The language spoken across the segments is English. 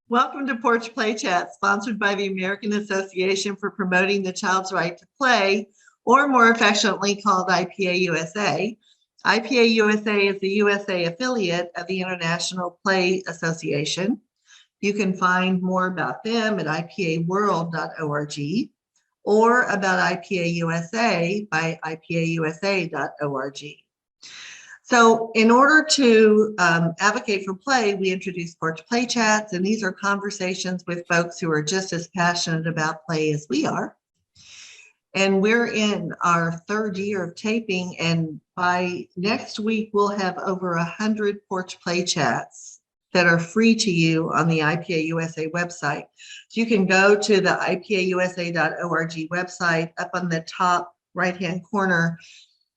Welcome to Porch Play Chats, sponsored by the American Association for Promoting the Child's Right to Play, or more affectionately called IPA-USA. IPA-USA is the USA affiliate of the International Play Association. You can find more about them at ipaworld.org or about IPA-USA by IPAUSA.org. So in order to advocate for play, we introduce Porch Play Chats, and these are conversations with folks who are just as passionate about play as we are. And we're in our third year of taping, and by next week, we'll have over 100 Porch Play Chats that are free to you on the IPA-USA website. So you can go to the IPAUSA.org website. Up on the top right-hand corner,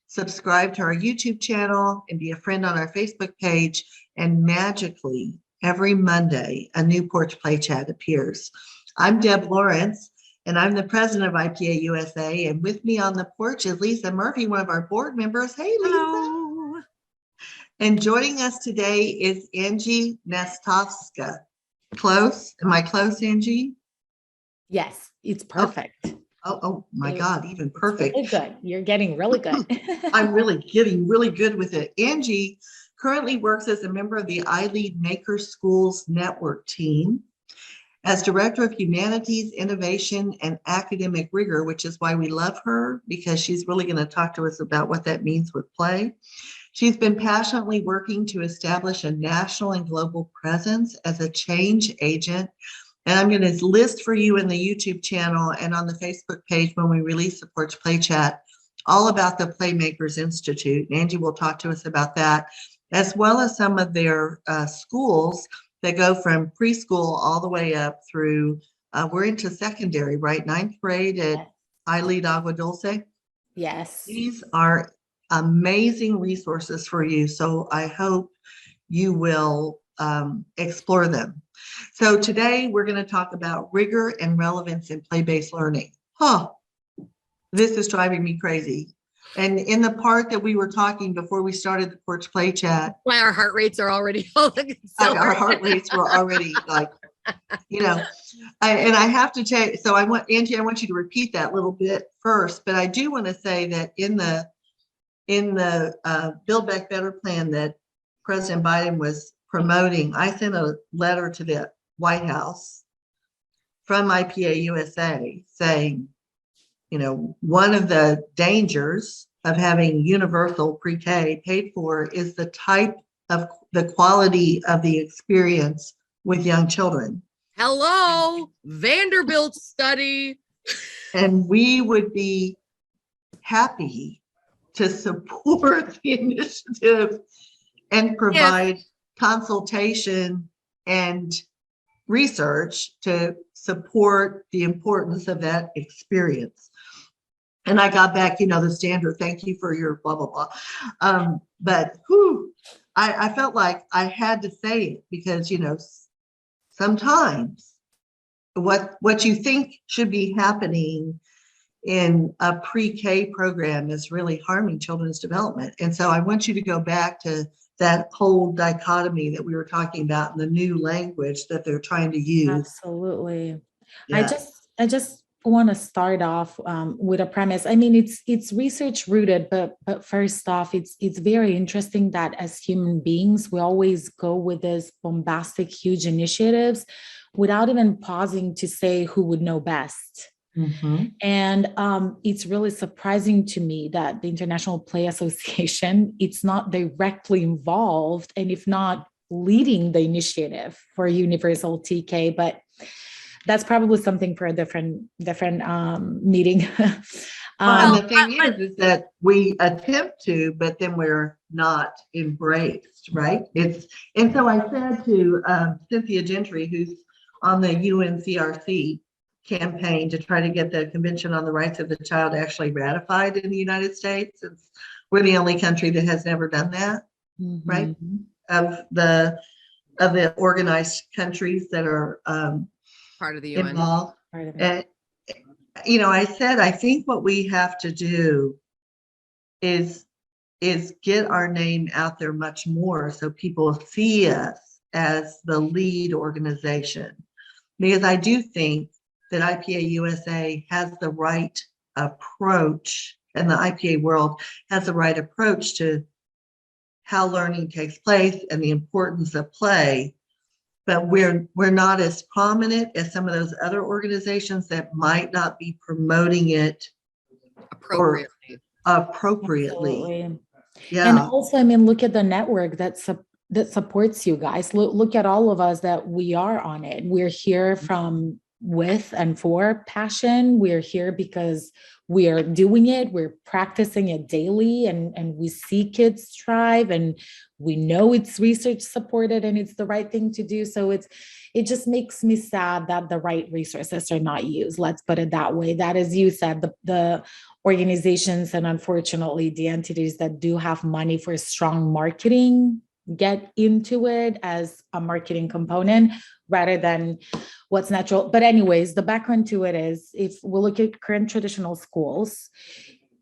subscribe to our YouTube channel and be a friend on our Facebook page, and magically every Monday a new Porch Play Chat appears. I'm Deb Lawrence, and I'm the president of IPA USA, and with me on the porch is Lisa Murphy, one of our board members. Hey, Lisa. Hello. And joining us today is Angie Nastovska. Close? Am I close, Angie? Yes, it's perfect. Oh my God, even perfect. Really good. You're getting really good. I'm really getting really good with it. Angie currently works as a member of the iLEAD Maker Schools Network team as Director of Humanities, Innovation, and Academic Rigor, which is why we love her, because she's really going to talk to us about what that means with play. She's been passionately working to establish a national and global presence as a change agent. And I'm going to list for you in the YouTube channel and on the Facebook page when we release the Porch Play Chat all about the Playmakers Institute. And Angie will talk to us about that, as well as some of their schools that go from preschool all the way up through, we're into secondary, right? 9th grade at iLEAD Agua Dulce. Yes. These are amazing resources for you. So I hope you will explore them. So today we're going to talk about rigor and relevance in play-based learning. This is driving me crazy. And in the part that we were talking before we started the Porch Play Chat, why our heart rates are already our heart rates were already like, and I have to tell you, so Angie, I want you to repeat that little bit first, but I do want to say that in the Build Back Better plan that President Biden was promoting, I sent a letter to the White House from IPA USA saying, one of the dangers of having universal pre-K paid for is the type of the quality of the experience with young children. Hello, Vanderbilt study. And we would be happy to support the initiative and provide consultation and research to support the importance of that experience. And I got back, the standard, thank you for your blah, blah, blah. But I felt like I had to say it because, sometimes what you think should be happening in a pre-K program is really harming children's development. And so I want you to go back to that whole dichotomy that we were talking about in the new language that they're trying to use. Absolutely. Yeah. I just want to start off with a premise. I mean, it's research rooted, but first off, it's very interesting that as human beings, we always go with this bombastic, huge initiatives without even pausing to say who would know best. Mm-hmm. And it's really surprising to me that the International Play Association, it's not directly involved, and if not leading the initiative for universal TK, but that's probably something for a different meeting. And the thing is that we attempt to, but then we're not embraced, right? And so I said to Cynthia Gentry, who's on the UNCRC campaign to try to get the Convention on the Rights of the Child actually ratified in the United States, since we're the only country that has never done that, right? Of the organized countries that are part of the UN. involved. And, I said, I think what we have to do is get our name out there much more so people see us as the lead organization, because I do think that IPA-USA has the right approach, and the IPA world has the right approach to how learning takes place and the importance of play. But we're not as prominent as some of those other organizations that might not be promoting it Appropriately. appropriately. Absolutely. And Yeah. also, I mean, look at the network that supports you guys. Look at all of us that we are on it. We're here from with and for passion. We're here because we are doing it. We're practicing it daily, and we see kids thrive, and we know it's research supported and it's the right thing to do. So it just makes me sad that the right resources are not used. Let's put it that way. That, as you said, the organizations and unfortunately the entities that do have money for strong marketing get into it as a marketing component rather than what's natural. But anyways, the background to it is, if we look at current traditional schools,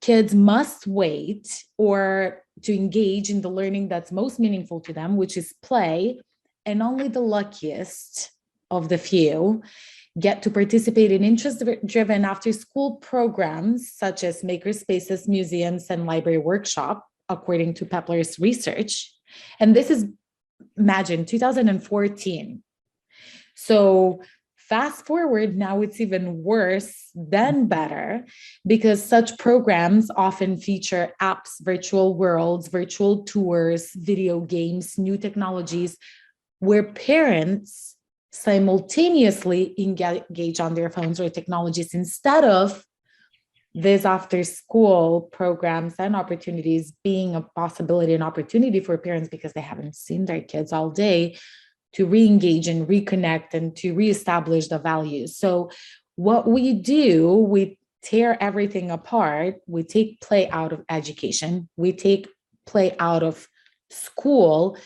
kids must wait or to engage in the learning that's most meaningful to them, which is play, and only the luckiest of the few get to participate in interest-driven after-school programs such as maker spaces, museums, and library workshop, according to Pepler's research. And this is, imagine, 2014. So fast forward, now it's even worse than better, because such programs often feature apps, virtual worlds, virtual tours, video games, new technologies, where parents simultaneously engage on their phones or technologies instead of these after school programs and opportunities being a possibility and opportunity for parents, because they haven't seen their kids all day, to re-engage and reconnect and to reestablish the values. So what we do, we tear everything apart. We take play out of education. We take play out of school,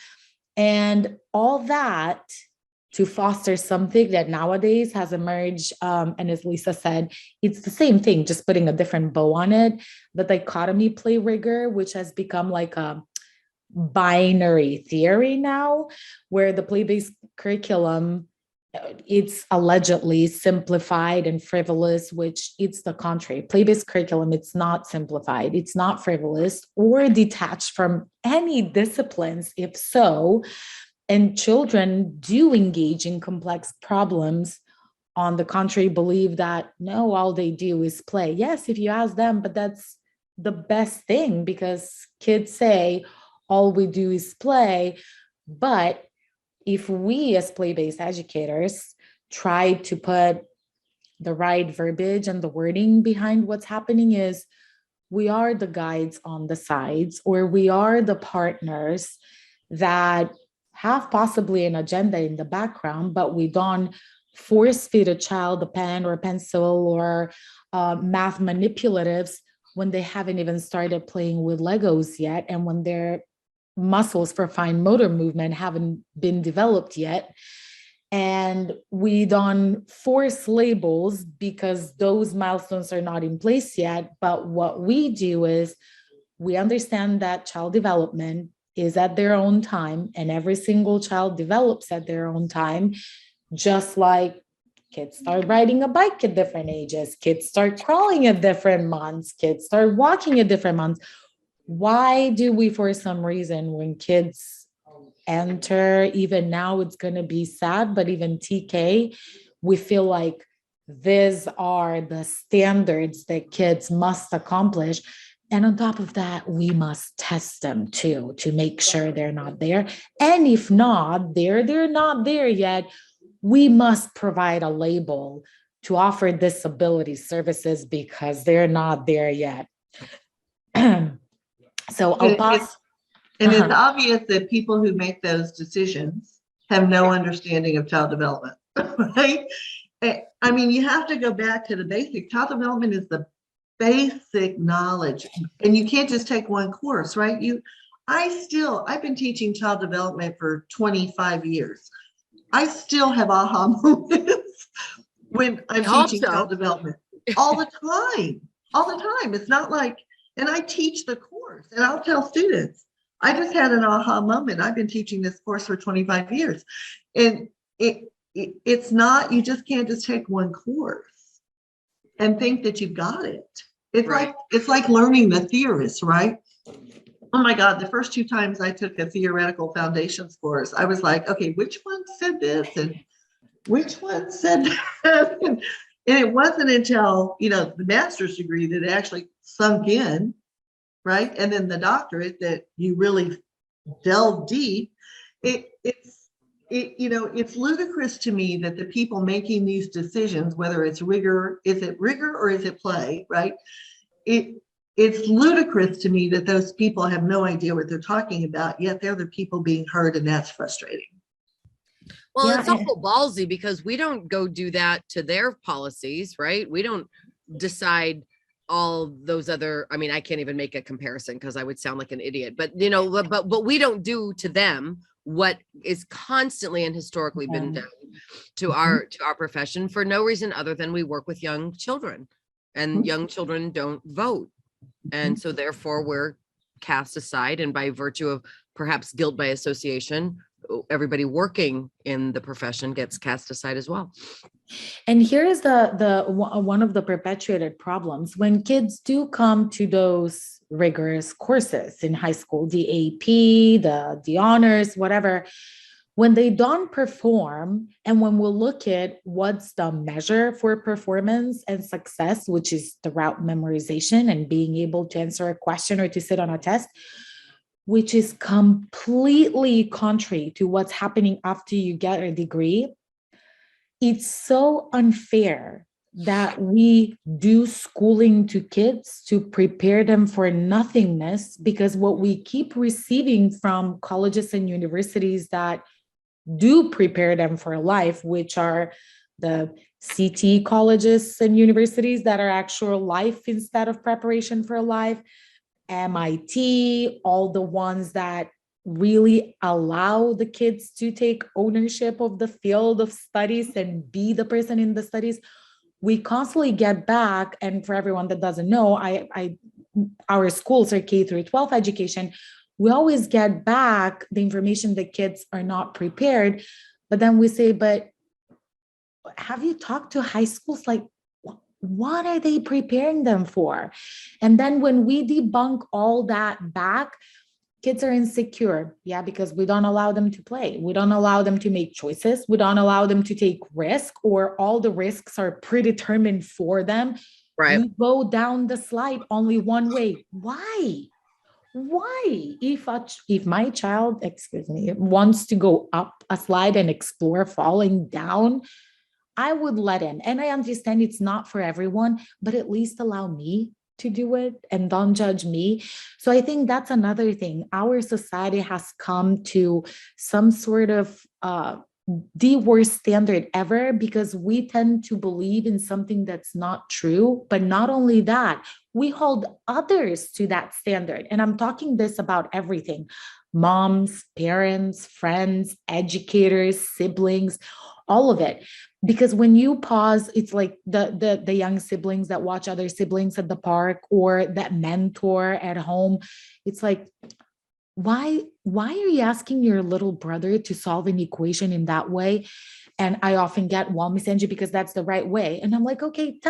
and all that to foster something that nowadays has emerged. And as Lisa said, it's the same thing, just putting a different bow on it. The dichotomy play rigor, which has become like a binary theory now, where the play-based curriculum, it's allegedly simplified and frivolous, which it's the contrary. Play-based curriculum, it's not simplified, it's not frivolous or detached from any disciplines, if so. And children do engage in complex problems. On the contrary, believe that no, all they do is play. Yes, if you ask them, but that's the best thing, because kids say all we do is play. But if we as play-based educators try to put the right verbiage and the wording behind what's happening, is we are the guides on the sides, or we are the partners that have possibly an agenda in the background, but we don't force feed a child a pen or a pencil or math manipulatives when they haven't even started playing with Legos yet, and when their muscles for fine motor movement haven't been developed yet. And we don't force labels because those milestones are not in place yet. But what we do is we understand that child development is at their own time, and every single child develops at their own time, just like kids start riding a bike at different ages, kids start crawling at different months, kids start walking at different months. Why do we, for some reason, when kids enter, even now it's going to be sad, but even TK, we feel like these are the standards that kids must accomplish. And on top of that, we must test them too, to make sure they're not there. And if not, they're not there yet, we must provide a label to offer disability services because they're not there yet. So I'll pause. And it's obvious that people who make those decisions have no understanding of child development, right? I mean, you have to go back to the basic. Child development is the basic knowledge, and you can't just take one course, right? I've been teaching child development for 25 years. I still have aha moments when I'm teaching child development all the time. It's not like, and I teach the course, and I'll tell students, I just had an aha moment. I've been teaching this course for 25 years. And it's not, you just can't just take one course and think that you've got it. It's like learning the theorists, right? Oh my God, the first 2 times I took a theoretical foundations course, I was like, okay, which one said this and which one said that? And it wasn't until, the master's degree that it actually sunk in, right? And then the doctorate that you really delve deep. It's ludicrous to me that the people making these decisions, whether it's rigor, is it rigor or is it play, right? It's ludicrous to me that those people have no idea what they're talking about, yet they're the people being heard, and that's frustrating. Well, Yeah, it's awful ballsy because we don't go do that to their policies, right? We don't decide all those other, I mean, I can't even make a comparison because I would sound like an idiot, but but we don't do to them what is constantly and historically been done to our profession for no reason other than we work with young children, and young children don't vote. And so therefore we're cast aside, and by virtue of perhaps guilt by association, everybody working in the profession gets cast aside as well. And here is the one of the perpetuated problems when kids do come to those rigorous courses in high school, the AP, the honors, whatever. When they don't perform, and when we look at what's the measure for performance and success, which is the route memorization and being able to answer a question or to sit on a test, which is completely contrary to what's happening after you get a degree. It's so unfair that we do schooling to kids to prepare them for nothingness, because what we keep receiving from colleges and universities that do prepare them for life, which are the CT colleges and universities that are actual life instead of preparation for life, MIT, all the ones that really allow the kids to take ownership of the field of studies and be the person in the studies. We constantly get back, and for everyone that doesn't know, our schools are K through 12 education. We always get back the information that kids are not prepared, but then we say, but have you talked to high schools? Like, what are they preparing them for? And then when we debunk all that back, kids are insecure. Yeah, because we don't allow them to play. We don't allow them to make choices. We don't allow them to take risk, or all the risks are predetermined for them. Right. You go down the slide only one way. Why? If my child, wants to go up a slide and explore falling down, I would let him. And I understand it's not for everyone, but at least allow me to do it and don't judge me. So I think that's another thing. Our society has come to some sort of the worst standard ever, because we tend to believe in something that's not true. But not only that, we hold others to that standard. And I'm talking this about everything: moms, parents, friends, educators, siblings, all of it. Because when you pause, it's like the young siblings that watch other siblings at the park, or that mentor at home. It's like, why are you asking your little brother to solve an equation in that way? And I often get, well, Miss Angie, because that's the right way. And I'm like, okay,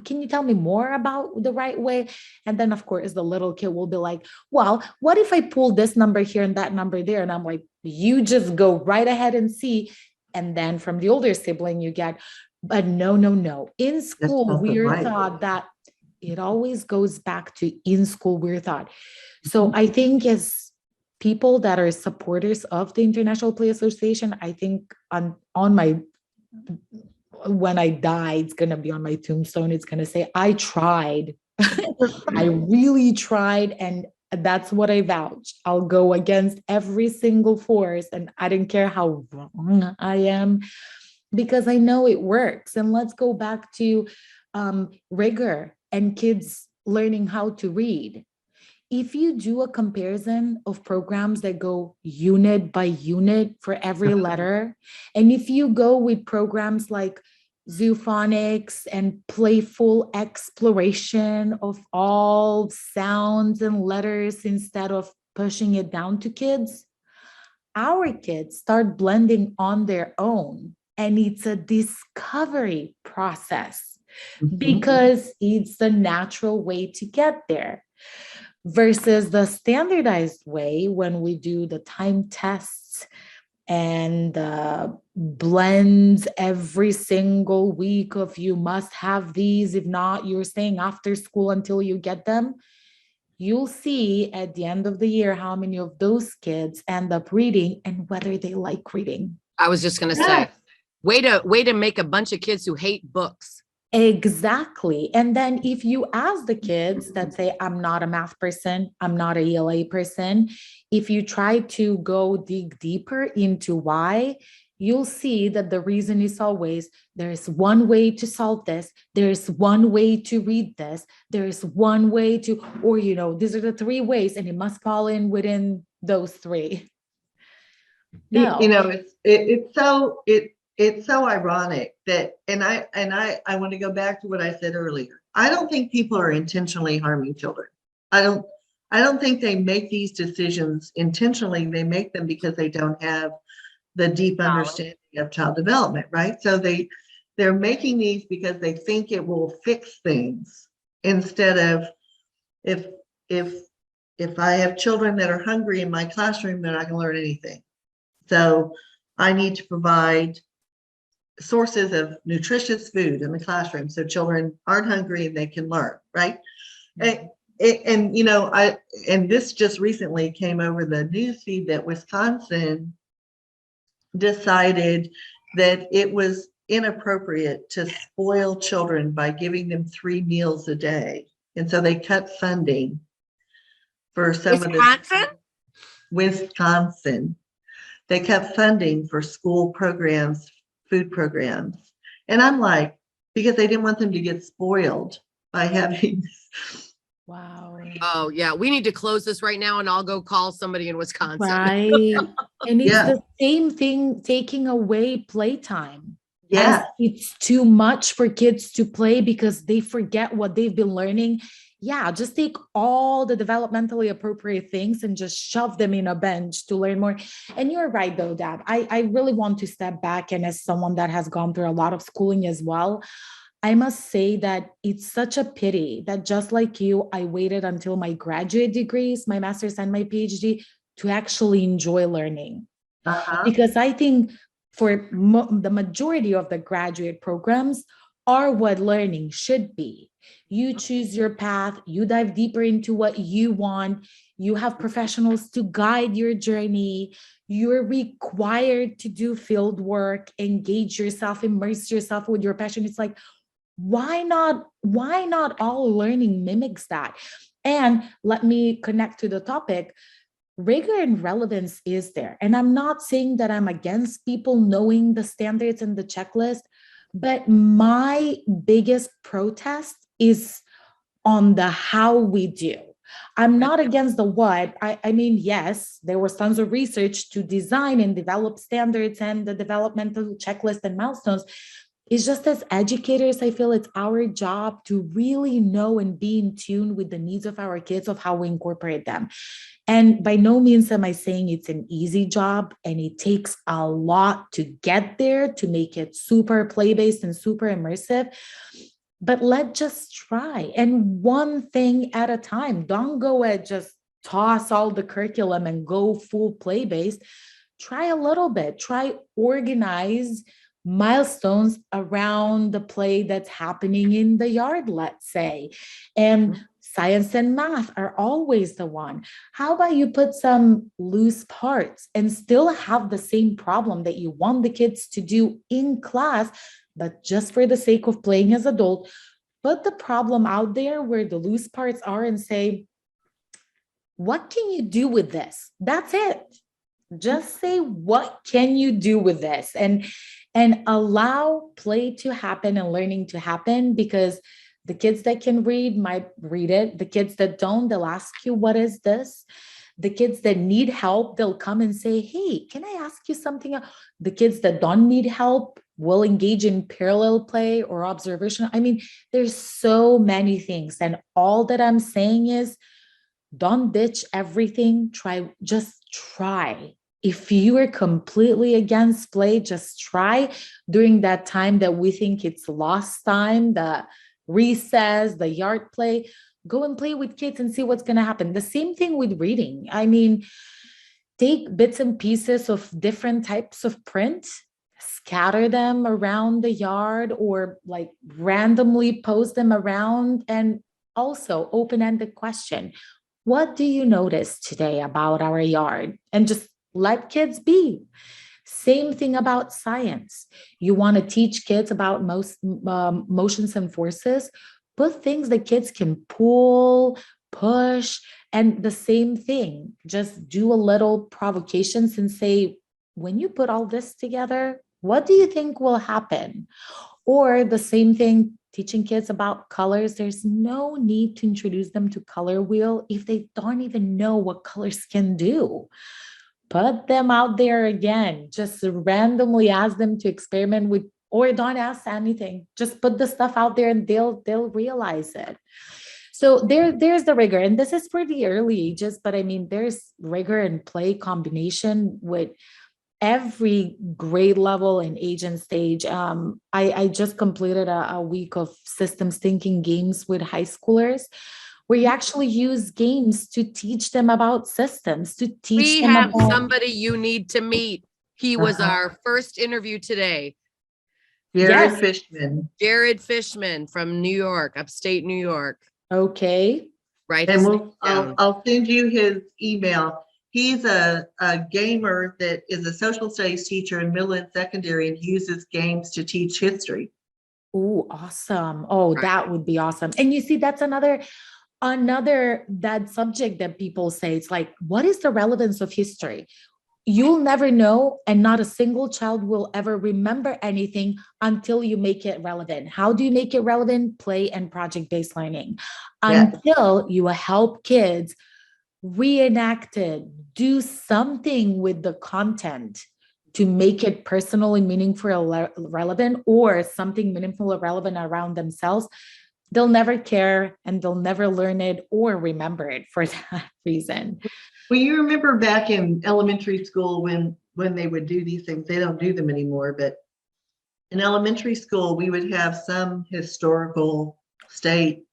can you tell me more about the right way? And then of course the little kid will be like, well, what if I pull this number here and that number there? And I'm like, you just go right ahead and see. And then from the older sibling, you get, but no. In school, we're taught that it always goes back to in school, we're taught. So I think as people that are supporters of the International Play Association, I think on my, when I die, it's going to be on my tombstone. It's going to say, I tried. I really tried. And that's what I vouch. I'll go against every single force, and I don't care how wrong I am, because I know it works. And let's go back to rigor and kids learning how to read. If you do a comparison of programs that go unit by unit for every letter, and if you go with programs like zoophonics and playful exploration of all sounds and letters instead of pushing it down to kids, our kids start blending on their own. And it's a discovery process because it's the natural way to get there. Versus the standardized way when we do the time tests and blends every single week of you must have these, if not, you're staying after school until you get them. You'll see at the end of the year how many of those kids end up reading and whether they like reading. I was just going to say, way to make a bunch of kids who hate books. Exactly. And then if you ask the kids that say, I'm not a math person, I'm not a ELA person, if you try to go dig deeper into why, you'll see that the reason is always there's one way to solve this. There's one way to read this. There's one way to, or, these are the three ways and it must fall in within those three. No. It's so ironic that, and I want to go back to what I said earlier. I don't think people are intentionally harming children. I don't think they make these decisions intentionally. They make them because they don't have the deep understanding of child development, right? So they're making these because they think it will fix things instead of if I have children that are hungry in my classroom, they're not going to learn anything. So I need to provide sources of nutritious food in the classroom so children aren't hungry and they can learn, right? And this just recently came over the news feed that Wisconsin decided that it was inappropriate to spoil children by giving them 3 meals a day. And so they cut funding for some of the Wisconsin. They cut funding for school programs, food programs. And I'm like, because they didn't want them to get spoiled by having. Wow. Oh yeah. We need to close this right now and I'll go call somebody in Wisconsin. Right. And it's the same thing, taking away playtime. Yeah. It's too much for kids to play because they forget what they've been learning. Yeah, just take all the developmentally appropriate things and just shove them in a bench to learn more. And you're right, though, Deb. I really want to step back. And as someone that has gone through a lot of schooling as well, I must say that it's such a pity that just like you, I waited until my graduate degrees, my master's and my PhD, to actually enjoy learning. Because I think for the majority of the graduate programs are what learning should be. You choose your path, you dive deeper into what you want, you have professionals to guide your journey, you're required to do field work, engage yourself, immerse yourself with your passion. It's like, why not all learning mimics that? And let me connect to the topic. Rigor and relevance is there. And I'm not saying that I'm against people knowing the standards and the checklist, but my biggest protest is on the how we do. I'm not against the what. I mean, yes, there was tons of research to design and develop standards and the developmental checklist and milestones. It's just as educators, I feel it's our job to really know and be in tune with the needs of our kids, of how we incorporate them. And by no means am I saying it's an easy job, and it takes a lot to get there, to make it super play-based and super immersive. But let's just try, and one thing at a time. Don't go and just toss all the curriculum and go full play-based. Try a little bit, try organize milestones around the play that's happening in the yard, let's say. And science and math are always the one. How about you put some loose parts and still have the same problem that you want the kids to do in class, but just for the sake of playing as adult, put the problem out there where the loose parts are and say, what can you do with this? That's it. Just say, what can you do with this? And allow play to happen and learning to happen, because the kids that can read might read it. The kids that don't, they'll ask you, what is this? The kids that need help, they'll come and say, hey, can I ask you something? The kids that don't need help will engage in parallel play or observation. I mean, there's so many things. And all that I'm saying is, Don't ditch everything. Just try. If you are completely against play, just try during that time that we think it's lost time, the recess, the yard play. Go and play with kids and see what's going to happen. The same thing with reading. I mean, take bits and pieces of different types of print, scatter them around the yard or like randomly post them around. And also open-ended question. What do you notice today about our yard? And just let kids be. Same thing about science. You want to teach kids about motions and forces, put things that kids can pull, push, and the same thing. Just do a little provocations and say, when you put all this together, what do you think will happen? Or the same thing, teaching kids about colors. There's no need to introduce them to color wheel if they don't even know what colors can do. Put them out there again. Just randomly ask them to experiment with, or don't ask anything. Just put the stuff out there and they'll realize it. So there's the rigor, and this is for the early ages, but I mean, there's rigor and play combination with every grade level and age and stage. I just completed a week of systems thinking games with high schoolers, where you actually use games to teach them about systems, to teach them have about somebody you need to meet. He was our first interview today. Jared Yes. Fishman. Jared Fishman from New York, upstate New York. Okay. Right. And I'll send you his email. He's a gamer that is a social studies teacher in middle and secondary and uses games to teach history. Oh, awesome. Oh, Right. that would be awesome. And you see, that's another that subject that people say, it's like, what is the relevance of history? You'll never know, and not a single child will ever remember anything until you make it relevant. How do you make it relevant? Play and project-based learning. Yeah. Until you help kids reenact it, do something with the content to make it personally meaningful or relevant, or something meaningful or relevant around themselves, they'll never care and they'll never learn it or remember it for that reason. Well, you remember back in elementary school when they would do these things, they don't do them anymore, but in elementary school, we would have some historical thing,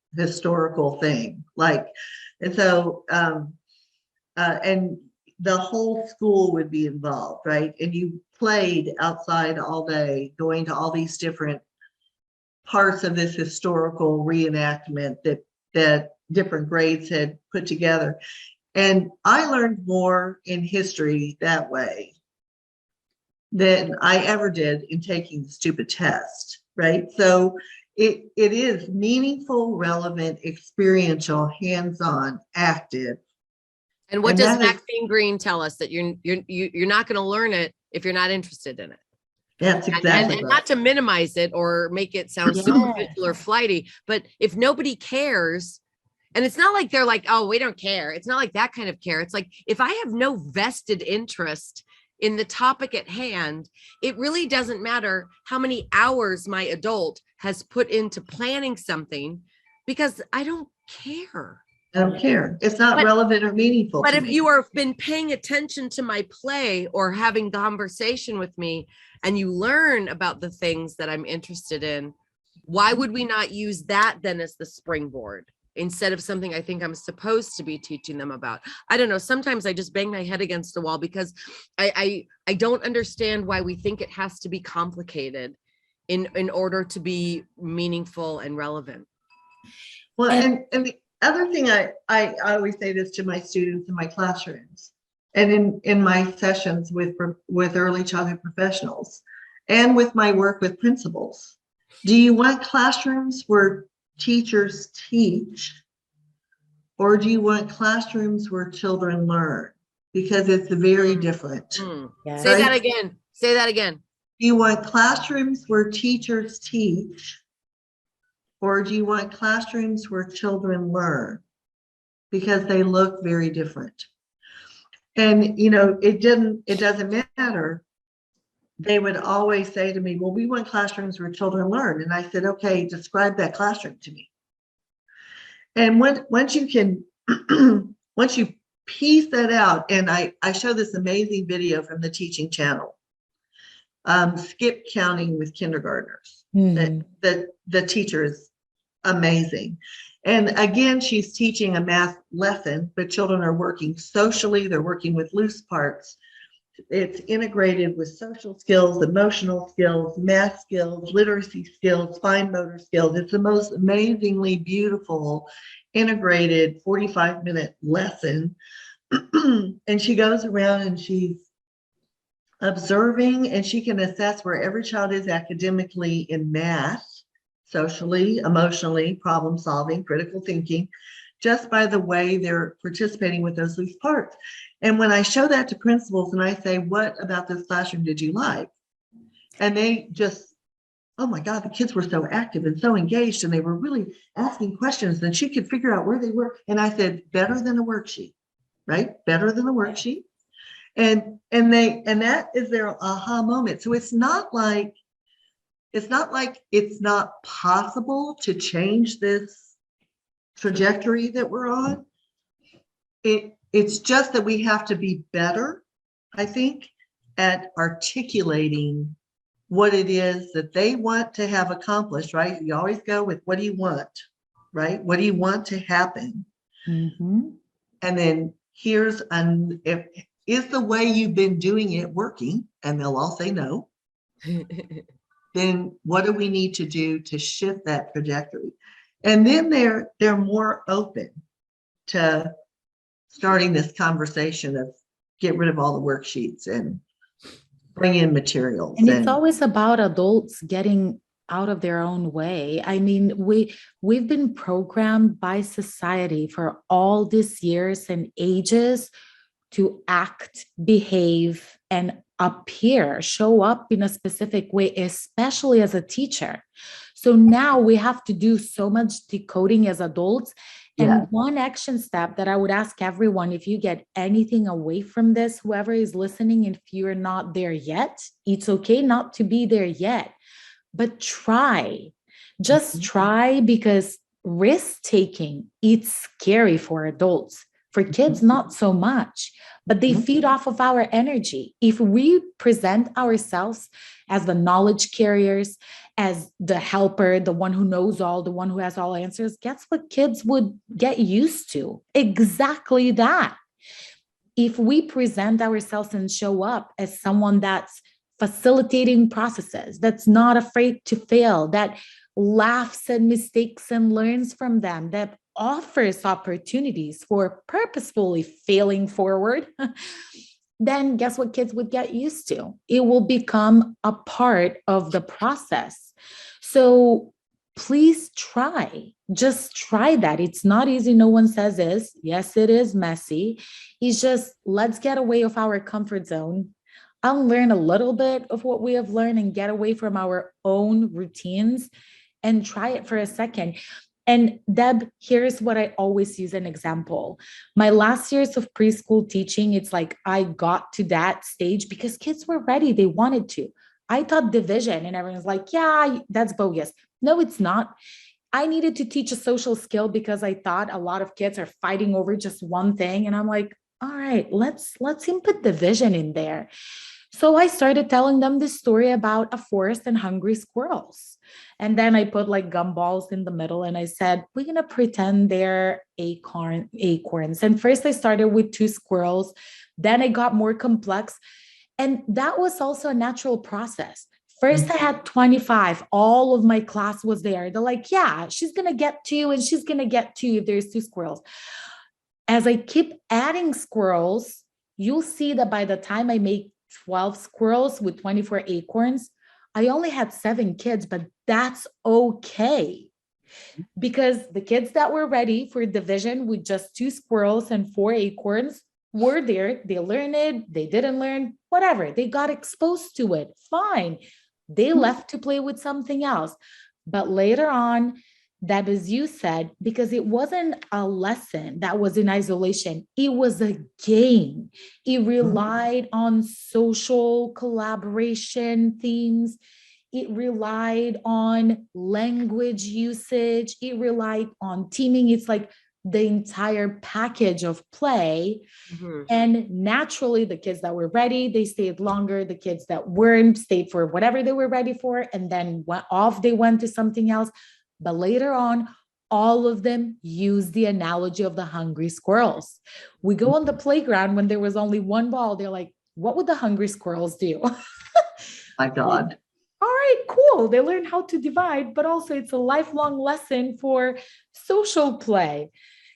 like, and so, and the whole school would be involved, right? And you played outside all day, going to all these different parts of this historical reenactment that different grades had put together. And I learned more in history that way than I ever did in taking the stupid test, right? So it is meaningful, relevant, experiential, hands-on, active. And what does Maxine Green tell us? That you're not going to learn it if you're not interested in it. That's exactly and right. not to minimize it or make it sound superficial or flighty, but if nobody cares, and it's not like they're like, oh, we don't care. It's not like that kind of care. It's like, if I have no vested interest in the topic at hand, it really doesn't matter how many hours my adult has put into planning something, because I don't care. I don't care. It's not relevant or meaningful. But if you have been paying attention to my play or having conversation with me, and you learn about the things that I'm interested in, why would we not use that then as the springboard instead of something I think I'm supposed to be teaching them about? I don't know. Sometimes I just bang my head against the wall because I don't understand why we think it has to be complicated in order to be meaningful and relevant. Well, and the other thing, I always say this to my students in my classrooms and in my sessions with early childhood professionals and with my work with principals. Do you want classrooms where teachers teach, or do you want classrooms where children learn? Because it's very different. Yes. Say that again. Say that again. Do you want classrooms where teachers teach, or do you want classrooms where children learn? Because they look very different. And, you know, it doesn't matter. They would always say to me, well, we want classrooms where children learn. And I said, okay, describe that classroom to me. And once you can once you piece that out, and I show this amazing video from the teaching channel, skip counting with kindergartners. The teacher is amazing. And again, she's teaching a math lesson, but children are working socially. They're working with loose parts. It's integrated with social skills, emotional skills, math skills, literacy skills, fine motor skills. It's the most amazingly beautiful, integrated 45-minute lesson. And she goes around and she's observing, and she can assess where every child is academically in math, socially, emotionally, problem solving, critical thinking, just by the way they're participating with those loose parts. And when I show that to principals and I say, what about this classroom did you like? And they just, oh my God, the kids were so active and so engaged, and they were really asking questions, and she could figure out where they were. And I said, better than a worksheet, right? Better than a worksheet. And that is their aha moment. So it's not like it's not possible to change this trajectory that we're on. It's just that we have to be better, I think, at articulating what it is that they want to have accomplished, right? You always go with, what do you want, right? What do you want to happen? And then here's is the way you've been doing it working? And they'll all say no. Then what do we need to do to shift that trajectory? And then they're more open to starting this conversation of get rid of all the worksheets and bring in materials. And it's always about adults getting out of their own way. I mean, we've been programmed by society for all these years and ages to act, behave, and appear, show up in a specific way, especially as a teacher. So now we have to do so much decoding as adults. And one action step that I would ask everyone, if you get anything away from this, whoever is listening, if you're not there yet, it's okay not to be there yet, but try. Just try, because risk taking, it's scary for adults. For kids, not so much, but they feed off of our energy. If we present ourselves as the knowledge carriers, as the helper, the one who knows all, the one who has all answers, guess what kids would get used to? Exactly that. If we present ourselves and show up as someone that's facilitating processes, that's not afraid to fail, that laughs at mistakes and learns from them, that offers opportunities for purposefully failing forward, then guess what kids would get used to? It will become a part of the process. So please try. Just try that. It's not easy. No one says this. Yes, it is messy. It's just, let's get away of our comfort zone, unlearn a little bit of what we have learned, and get away from our own routines and try it for a second. And Deb, here's what I always use an example. My last years of preschool teaching, it's like I got to that stage because kids were ready. They wanted to. I taught division and everyone's like, yeah, that's bogus. No, it's not. I needed to teach a social skill because I thought a lot of kids are fighting over just one thing. And I'm like, all right, let's input division in there. So I started telling them this story about a forest and hungry squirrels. And then I put like gumballs in the middle and I said, we're going to pretend they're acorns. And first I started with 2 squirrels. Then I got more complex. And that was also a natural process. First I had 25. All of my class was there. They're like, yeah, she's going to get 2 and she's going to get 2 if there's 2 squirrels. As I keep adding squirrels, you'll see that by the time I make 12 squirrels with 24 acorns, I only had 7 kids, but that's okay. Because the kids that were ready for division with just 2 squirrels and 4 acorns were there. They learned it. They didn't learn, whatever. They got exposed to it. Fine. They left to play with something else. But later on, that, as you said, because it wasn't a lesson that was in isolation, it was a game. It relied on social collaboration themes. It relied on language usage. It relied on teaming. It's like the entire package of play. Mhm. And naturally, the kids that were ready, they stayed longer. The kids that weren't stayed for whatever they were ready for. And then they went to something else. But later on, all of them used the analogy of the hungry squirrels. We go on the playground when there was only one ball. They're like, what would the hungry squirrels do? My God. All right, cool. They learn how to divide, but also it's a lifelong lesson for social play.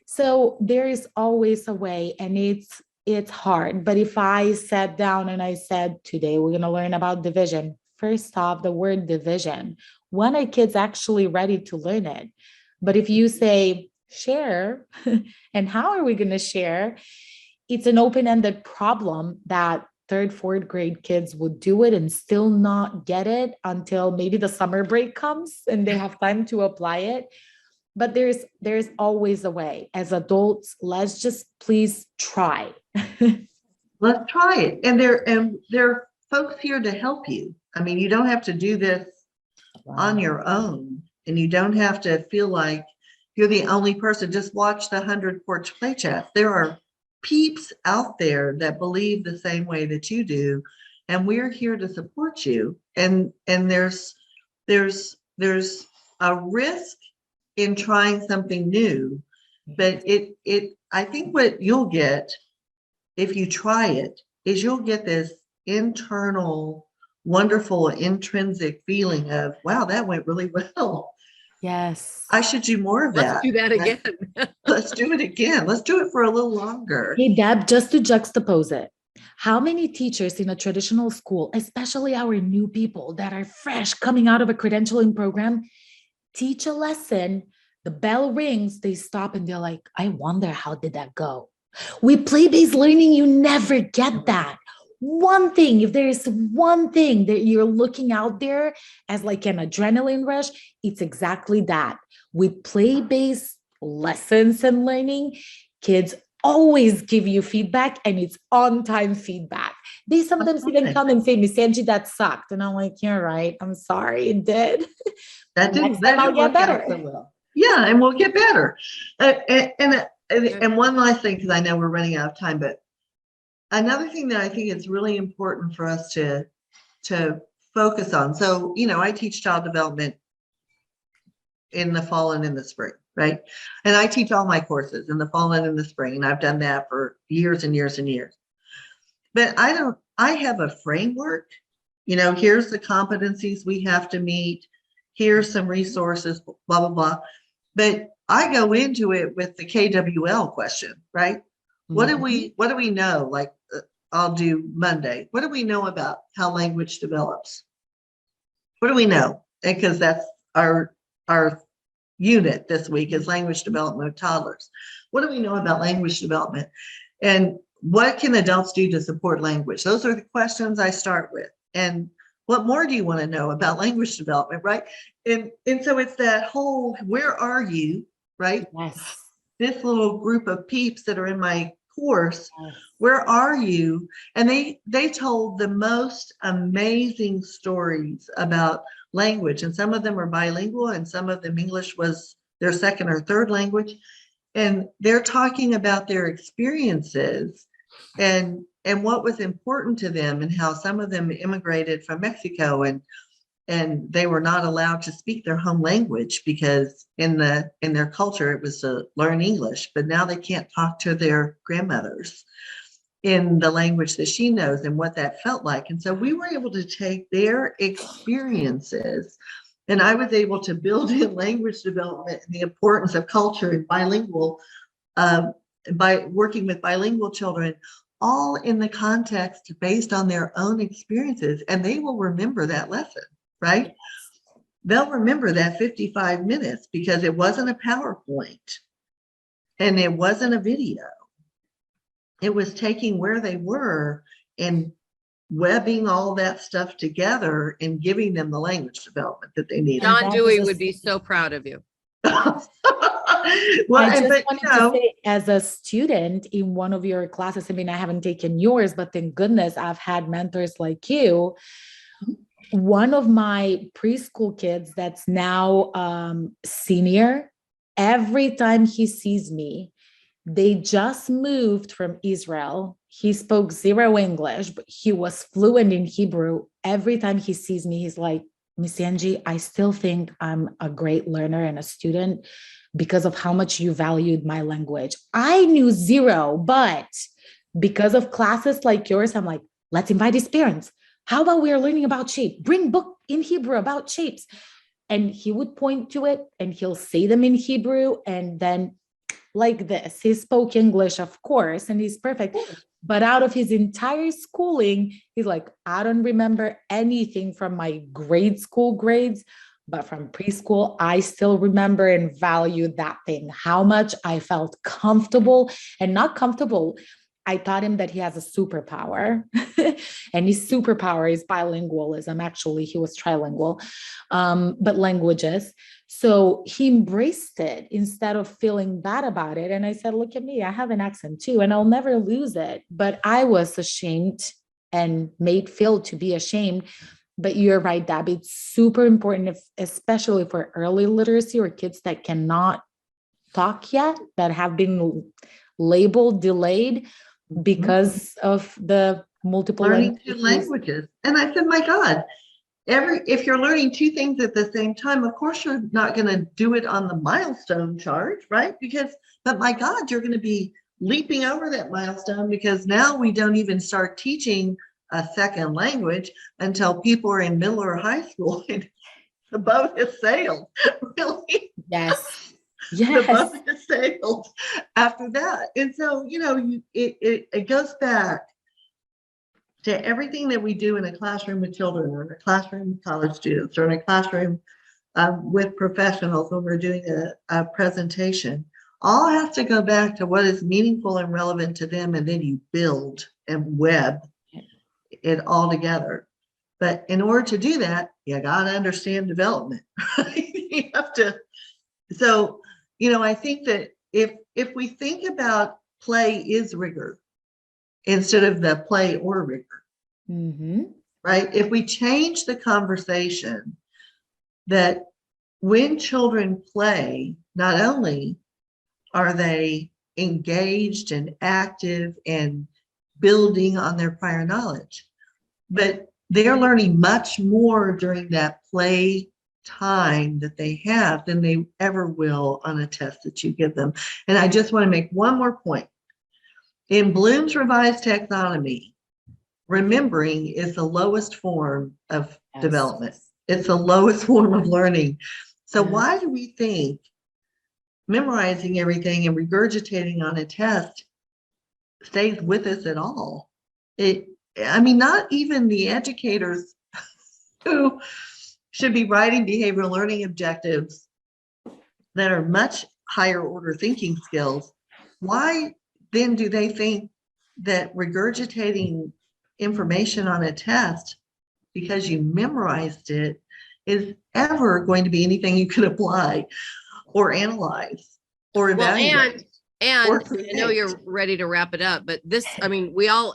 So there is always a way, and it's hard. But if I sat down and I said, today we're going to learn about division, first off, the word division, when are kids actually ready to learn it? But if you say share, and how are we going to share? It's an open-ended problem that third, fourth grade kids would do it and still not get it until maybe the summer break comes and they have time to apply it. But there's always a way. As adults, let's just please try. Let's try it. And there are folks here to help you. I mean, you don't have to do this on your own, and you don't have to feel like you're the only person. Just watch the 100 Porch Play Chats. There are peeps out there that believe the same way that you do, and we're here to support you. And there's a risk in trying something new, but I think what you'll get if you try it is you'll get this internal, wonderful, intrinsic feeling of, wow, that went really well. Yes. I should do more of that. Let's do that again. Let's do it again. Let's do it for a little longer. Hey, Deb, just to juxtapose it, how many teachers in a traditional school, especially our new people that are fresh coming out of a credentialing program, teach a lesson, the bell rings, they stop and they're like, I wonder, how did that go? With play-based learning, you never get that. One thing, if there is one thing that you're looking out there as like an adrenaline rush, it's exactly that. With play-based lessons and learning, kids always give you feedback, and it's on-time feedback. They sometimes even come and say, Miss Angie, that sucked. And I'm like, you're right. I'm sorry, it did. That Next didn't time I'll get work out better. so well. Yeah, and we'll get better. And one last thing, because I know we're running out of time, but another thing that I think is really important for us to focus on. So, I teach child development in the fall and in the spring, right? And I teach all my courses in the fall and in the spring, and I've done that for years and years and years. But I have a framework, here's the competencies we have to meet, here's some resources, blah, blah, blah. But I go into it with the KWL question, right? What do we know? Like, I'll do Monday. What do we know about how language develops? What do we know? Because that's our unit this week is language development of toddlers. What do we know about language development? And what can adults do to support language? Those are the questions I start with. And what more do you want to know about language development, right? And so it's that whole, where are you, right? Yes. This little group of peeps that are in my course, where are you? And they told the most amazing stories about language. And some of them are bilingual, and some of them English was their second or third language. And they're talking about their experiences and what was important to them, and how some of them immigrated from Mexico, and they were not allowed to speak their home language because in their culture it was to learn English, but now they can't talk to their grandmothers in the language that she knows, and what that felt like. And so we were able to take their experiences, and I was able to build in language development and the importance of culture and bilingual, by working with bilingual children, all in the context based on their own experiences. And they will remember that lesson, right? They'll remember that 55 minutes because it wasn't a PowerPoint and it wasn't a video. It was taking where they were and webbing all that stuff together and giving them the language development that they needed. John Dewey would be so proud of you. Well, I just wanted to say, as a student in one of your classes, I mean, I haven't taken yours, but thank goodness I've had mentors like you. One of my preschool kids that's now senior, Every time he sees me, they just moved from Israel. He spoke zero English, but he was fluent in Hebrew. Every time he sees me, he's like, Miss Angie, I still think I'm a great learner and a student because of how much you valued my language. I knew zero, but because of classes like yours, I'm like, let's invite his parents. How about we are learning about shape? Bring book in Hebrew about shapes. And he would point to it and he'll say them in Hebrew. And then like this, he spoke English, of course, and he's perfect. But out of his entire schooling, he's like, I don't remember anything from my grade school grades, but from preschool, I still remember and value that thing, how much I felt comfortable and not comfortable. I taught him that he has a superpower, and his superpower is bilingualism. Actually, he was trilingual, but languages. So he embraced it instead of feeling bad about it. And I said, look at me, I have an accent too, and I'll never lose it. But I was ashamed and made Phil to be ashamed. But you're right, Deb, it's super important, especially for early literacy or kids that cannot talk yet, that have been labeled delayed because of the multiple learning two languages. And I said, my God, if you're learning two things at the same time, of course you're not going to do it on the milestone chart, right? But my God, you're going to be leaping over that milestone, because now we don't even start teaching a second language until people are in middle or high school. And the boat has sailed, really. Yes. The boat has sailed after that. And so, it goes back to everything that we do in a classroom with children, or in a classroom with college students, or in a classroom with professionals when we're doing a presentation. All has to go back to what is meaningful and relevant to them, and then you build and web it all together. But in order to do that, you got to understand development. You have to. So, I think that if we think about play is rigor instead of the play or rigor, right? If we change the conversation that when children play, not only are they engaged and active and building on their prior knowledge, but they're learning much more during that play time that they have than they ever will on a test that you give them. And I just want to make one more point. In Bloom's revised taxonomy, remembering is the lowest form of development. It's the lowest form of learning. So why do we think memorizing everything and regurgitating on a test stays with us at all? Not even the educators who should be writing behavioral learning objectives that are much higher order thinking skills. Why then do they think that regurgitating information on a test because you memorized it is ever going to be anything you can apply or analyze or evaluate? And I know you're ready to wrap it up, but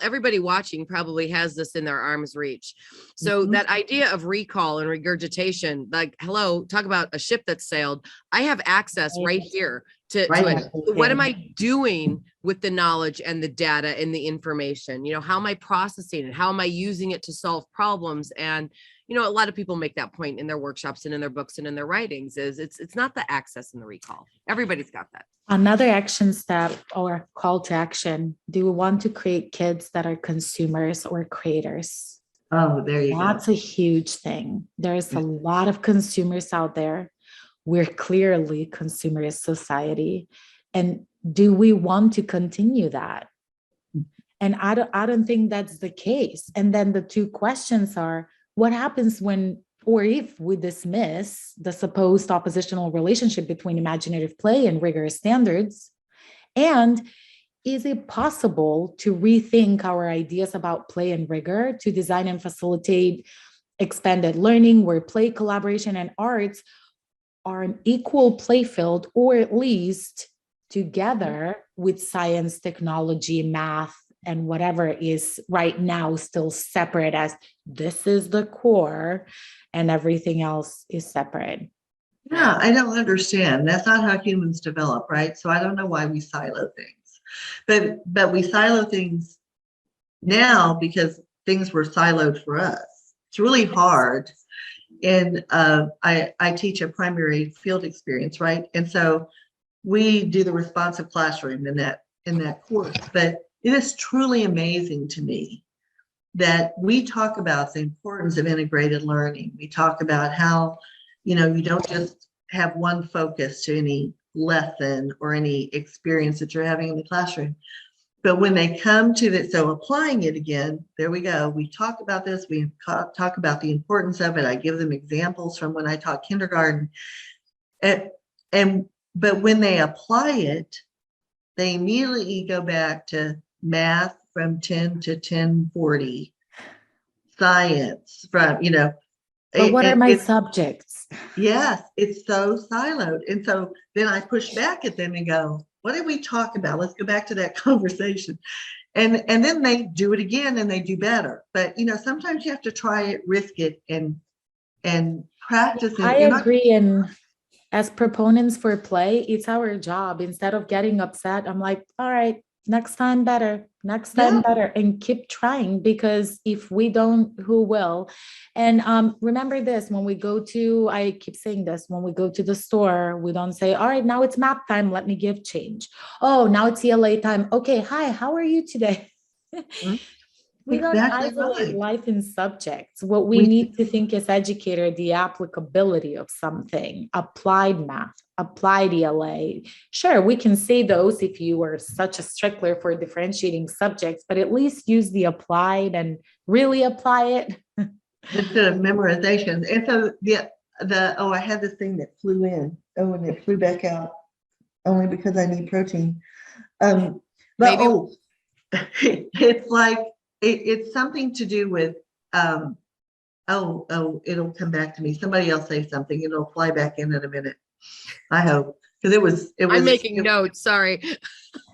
everybody watching probably has this in their arm's reach. So that idea of recall and regurgitation, like, hello, talk about a ship that sailed. I have access right here to it. What am I doing with the knowledge and the data and the information? How am I processing it? How am I using it to solve problems? And a lot of people make that point in their workshops and in their books and in their writings is it's not the access and the recall. Everybody's got that. Another action step or call to action. Do we want to create kids that are consumers or creators? Oh, there you go. That's a huge thing. There's a lot of consumers out there. We're clearly consumerist society. And do we want to continue that? And I don't think that's the case. And then the two questions are, what happens when or if we dismiss the supposed oppositional relationship between imaginative play and rigorous standards? And is it possible to rethink our ideas about play and rigor to design and facilitate expanded learning where play, collaboration, and arts are an equal play field, or at least together with science, technology, math, and whatever is right now still separate as this is the core and everything else is separate? Yeah, I don't understand. That's not how humans develop, right? So I don't know why we silo things. But we silo things now because things were siloed for us. It's really hard. And I teach a primary field experience, right? And so we do the responsive classroom in that course. But it is truly amazing to me that we talk about the importance of integrated learning. We talk about how, you don't just have one focus to any lesson or any experience that you're having in the classroom. But when they come to it, so applying it again, there we go. We talk about this, we talk about the importance of it. I give them examples from when I taught kindergarten. But when they apply it, they immediately go back to math from 10 to 1040, science from, But what are my subjects? Yes, it's so siloed. And so then I push back at them and go, what did we talk about? Let's go back to that conversation. And then they do it again and they do better. But sometimes you have to try it, risk it, and practice it. I agree. And as proponents for play, it's our job. Instead of getting upset, I'm like, all right, next time better, and keep trying, because if we don't, who will? And remember this, when we go to, I keep saying this, when we go to the store, we don't say, all right, now it's map time, let me give change. Oh, now it's ELA time. Okay, hi, how are you today? We don't isolate life in subjects. What we need to think as educator, the applicability of something, applied math, applied ELA. Sure, we can say those if you are such a stickler for differentiating subjects, but at least use the applied and really apply it. Instead of memorization. And so I had this thing that flew in. Oh, and it flew back out only because I need protein. It's like, it's something to do with, it'll come back to me. Somebody else say something, it'll fly back in a minute. I hope, because it was. I'm making notes, sorry.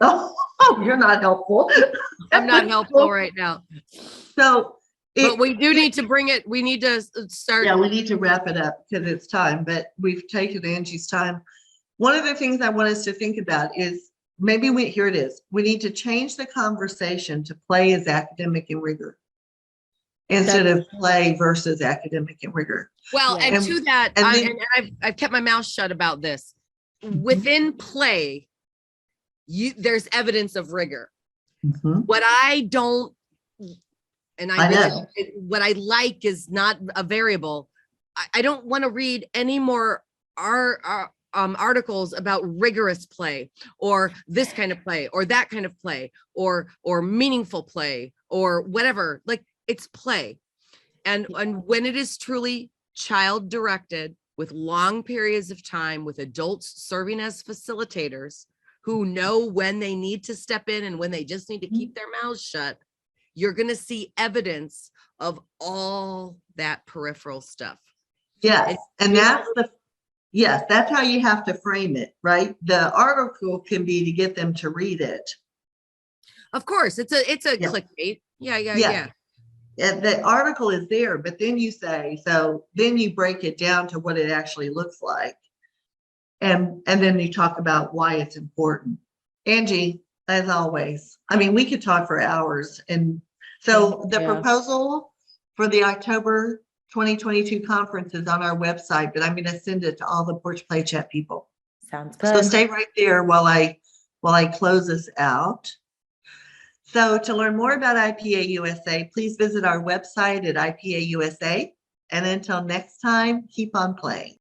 Oh, you're not helpful. I'm not helpful right now. So, but we do need to bring it, we need to start. Yeah, we need to wrap it up because it's time, but we've taken Angie's time. One of the things I want us to think about is here it is. We need to change the conversation to play as academic and rigor instead of play versus academic and rigor. Well, and to that, I've kept my mouth shut about this. Within play, there's evidence of rigor. What I don't, and what I like is not a variable. I don't want to read any more articles about rigorous play or this kind of play or that kind of play or meaningful play or whatever. Like, it's play. And when it is truly child directed with long periods of time with adults serving as facilitators who know when they need to step in and when they just need to keep their mouths shut, you're going to see evidence of all that peripheral stuff. Yes. And that's how you have to frame it, right? The article can be to get them to read it. Of course, it's a clickbait. Yeah. And the article is there, but then you say, so then you break it down to what it actually looks like. And then you talk about why it's important. Angie, as always, I mean, we could talk for hours. And so the proposal for the October 2022 conference is on our website, but I'm going to send it to all the Porch Play Chat people. Sounds good. So stay right there while I close this out. So to learn more about IPA-USA, please visit our website at IPA-USA. And until next time, keep on playing.